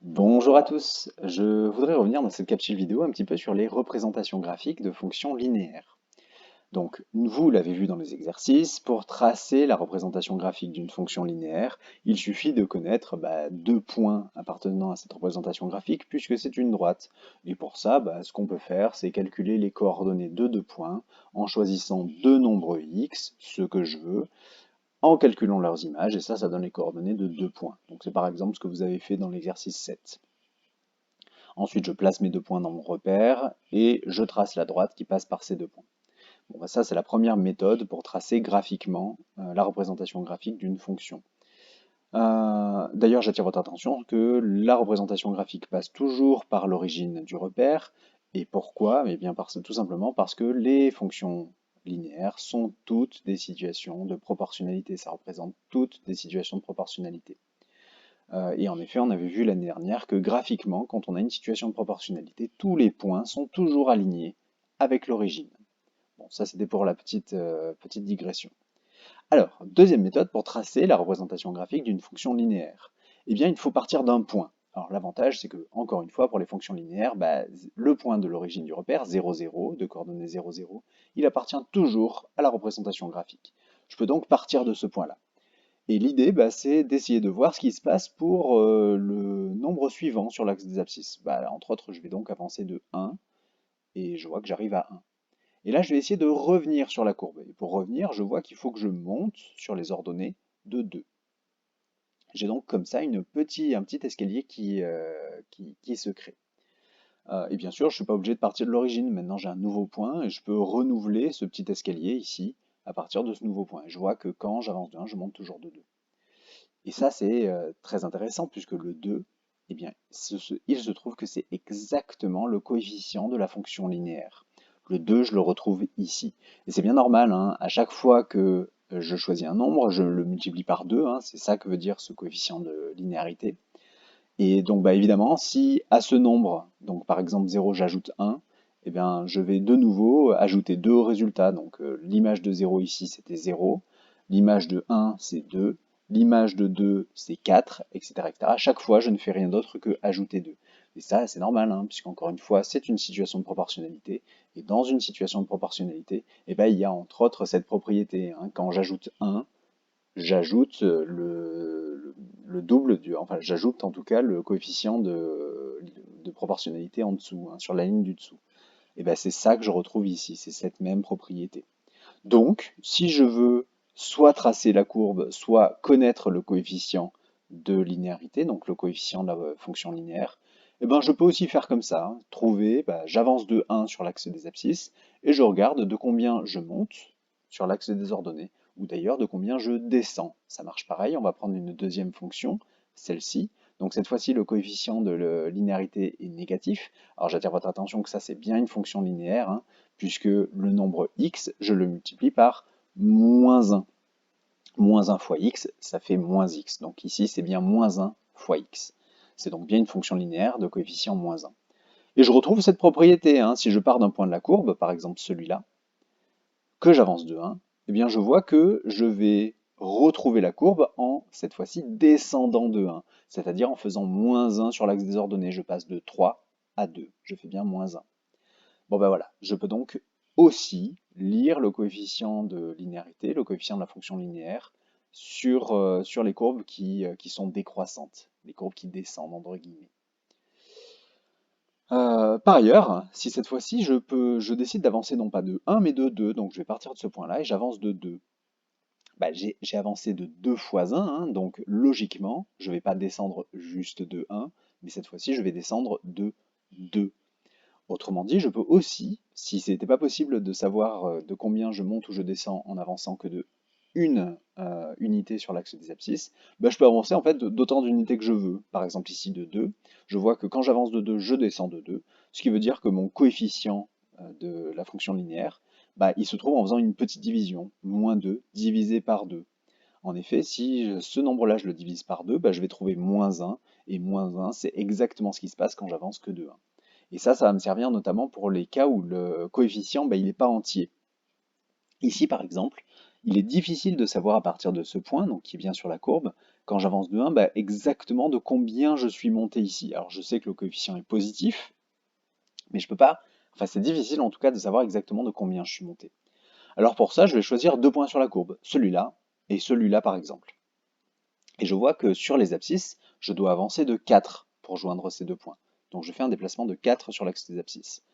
Bonjour à tous, je voudrais revenir dans cette capsule vidéo un petit peu sur les représentations graphiques de fonctions linéaires. Donc, vous l'avez vu dans les exercices, pour tracer la représentation graphique d'une fonction linéaire, il suffit de connaître deux points appartenant à cette représentation graphique puisque c'est une droite. Et pour ça, ce qu'on peut faire, c'est calculer les coordonnées de deux points en choisissant deux nombres x, ce que je veux, en calculant leurs images, et ça donne les coordonnées de deux points. Donc c'est par exemple ce que vous avez fait dans l'exercice 7. Ensuite, je place mes deux points dans mon repère et je trace la droite qui passe par ces deux points. Bon, ça, c'est la première méthode pour tracer graphiquement la représentation graphique d'une fonction. D'ailleurs, j'attire votre attention que la représentation graphique passe toujours par l'origine du repère. Et pourquoi? Eh bien, tout simplement parce que les fonctions linéaires sont toutes des situations de proportionnalité. Ça représente toutes des situations de proportionnalité. Et en effet, on avait vu l'année dernière que graphiquement, quand on a une situation de proportionnalité, tous les points sont toujours alignés avec l'origine. Bon, ça c'était pour la petite digression. Alors, deuxième méthode pour tracer la représentation graphique d'une fonction linéaire. Eh bien, il faut partir d'un point. Alors l'avantage, c'est que, encore une fois, pour les fonctions linéaires, le point de l'origine du repère, 0, 0, de coordonnées 0, 0, il appartient toujours à la représentation graphique. Je peux donc partir de ce point-là. Et l'idée, c'est d'essayer de voir ce qui se passe pour le nombre suivant sur l'axe des abscisses. Entre autres, je vais donc avancer de 1, et je vois que j'arrive à 1. Et là, je vais essayer de revenir sur la courbe. Et pour revenir, je vois qu'il faut que je monte sur les ordonnées de 2. J'ai donc comme ça un petit escalier qui se crée. Et bien sûr, je ne suis pas obligé de partir de l'origine. Maintenant, j'ai un nouveau point et je peux renouveler ce petit escalier ici à partir de ce nouveau point. Et je vois que quand j'avance de 1, je monte toujours de 2. Et ça, c'est très intéressant puisque le 2, eh bien, il se trouve que c'est exactement le coefficient de la fonction linéaire. Le 2, je le retrouve ici. Et c'est bien normal, hein, à chaque fois que je choisis un nombre, je le multiplie par 2, hein, c'est ça que veut dire ce coefficient de linéarité. Et donc, évidemment, si à ce nombre, donc par exemple 0, j'ajoute 1, eh bien, je vais de nouveau ajouter 2 au résultat. Donc, l'image de 0 ici, c'était 0. L'image de 1, c'est 2. L'image de 2, c'est 4, etc., etc. À chaque fois, je ne fais rien d'autre que ajouter 2. Et ça, c'est normal, hein, puisqu'encore une fois, c'est une situation de proportionnalité. Et dans une situation de proportionnalité, il y a entre autres cette propriété, hein. Quand j'ajoute 1, j'ajoute le double enfin j'ajoute en tout cas le coefficient de proportionnalité en dessous, hein, sur la ligne du dessous. Et c'est ça que je retrouve ici, c'est cette même propriété. Donc, si je veux soit tracer la courbe, soit connaître le coefficient de linéarité, donc le coefficient de la fonction linéaire, je peux aussi faire comme ça, hein, trouver, j'avance de 1 sur l'axe des abscisses, et je regarde de combien je monte sur l'axe des ordonnées, ou d'ailleurs de combien je descends. Ça marche pareil, on va prendre une deuxième fonction, celle-ci. Donc cette fois-ci, le coefficient de linéarité est négatif. Alors j'attire votre attention que ça, c'est bien une fonction linéaire, hein, puisque le nombre x, je le multiplie par moins 1. Moins 1 fois x, ça fait moins x. Donc ici, c'est bien moins 1 fois x. C'est donc bien une fonction linéaire de coefficient moins 1. Et je retrouve cette propriété, hein, si je pars d'un point de la courbe, par exemple celui-là, que j'avance de 1, eh bien je vois que je vais retrouver la courbe en, cette fois-ci, descendant de 1, c'est-à-dire en faisant moins 1 sur l'axe des ordonnées. Je passe de 3 à 2. Je fais bien moins 1. Bon voilà, je peux donc aussi lire le coefficient de linéarité, le coefficient de la fonction linéaire, sur les courbes qui sont décroissantes, les courbes qui descendent, entre guillemets. Par ailleurs, si cette fois-ci je décide d'avancer non pas de 1 mais de 2, donc je vais partir de ce point-là et j'avance de 2. J'ai avancé de 2 fois 1, hein, donc logiquement, je ne vais pas descendre juste de 1, mais cette fois-ci, je vais descendre de 2. Autrement dit, je peux aussi, si ce n'était pas possible de savoir de combien je monte ou je descends en avançant que de une unité sur l'axe des abscisses, je peux avancer en fait d'autant d'unités que je veux. Par exemple ici de 2, je vois que quand j'avance de 2, je descends de 2, ce qui veut dire que mon coefficient de la fonction linéaire, il se trouve en faisant une petite division, moins 2 divisé par 2. En effet, si ce nombre-là, je le divise par 2, je vais trouver moins 1, et moins 1, c'est exactement ce qui se passe quand j'avance que de 1. Et ça va me servir notamment pour les cas où le coefficient, il n'est pas entier. Ici, par exemple, il est difficile de savoir à partir de ce point, donc qui est bien sur la courbe, quand j'avance de 1, bah, exactement de combien je suis monté ici. Alors je sais que le coefficient est positif, mais je peux pas, enfin c'est difficile en tout cas de savoir exactement de combien je suis monté. Alors pour ça, je vais choisir deux points sur la courbe, celui-là et celui-là par exemple. Et je vois que sur les abscisses, je dois avancer de 4 pour joindre ces deux points. Donc je fais un déplacement de 4 sur l'axe des abscisses.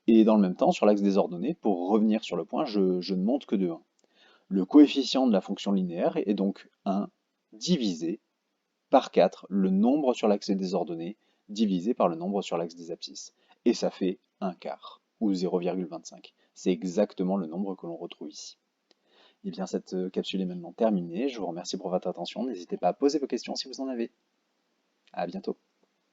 Et dans le même temps, sur l'axe des ordonnées, pour revenir sur le point, je ne monte que de 1. Le coefficient de la fonction linéaire est donc 1 divisé par 4, le nombre sur l'axe des ordonnées, divisé par le nombre sur l'axe des abscisses. Et ça fait 1 quart, ou 0,25. C'est exactement le nombre que l'on retrouve ici. Et bien cette capsule est maintenant terminée, je vous remercie pour votre attention, n'hésitez pas à poser vos questions si vous en avez. À bientôt.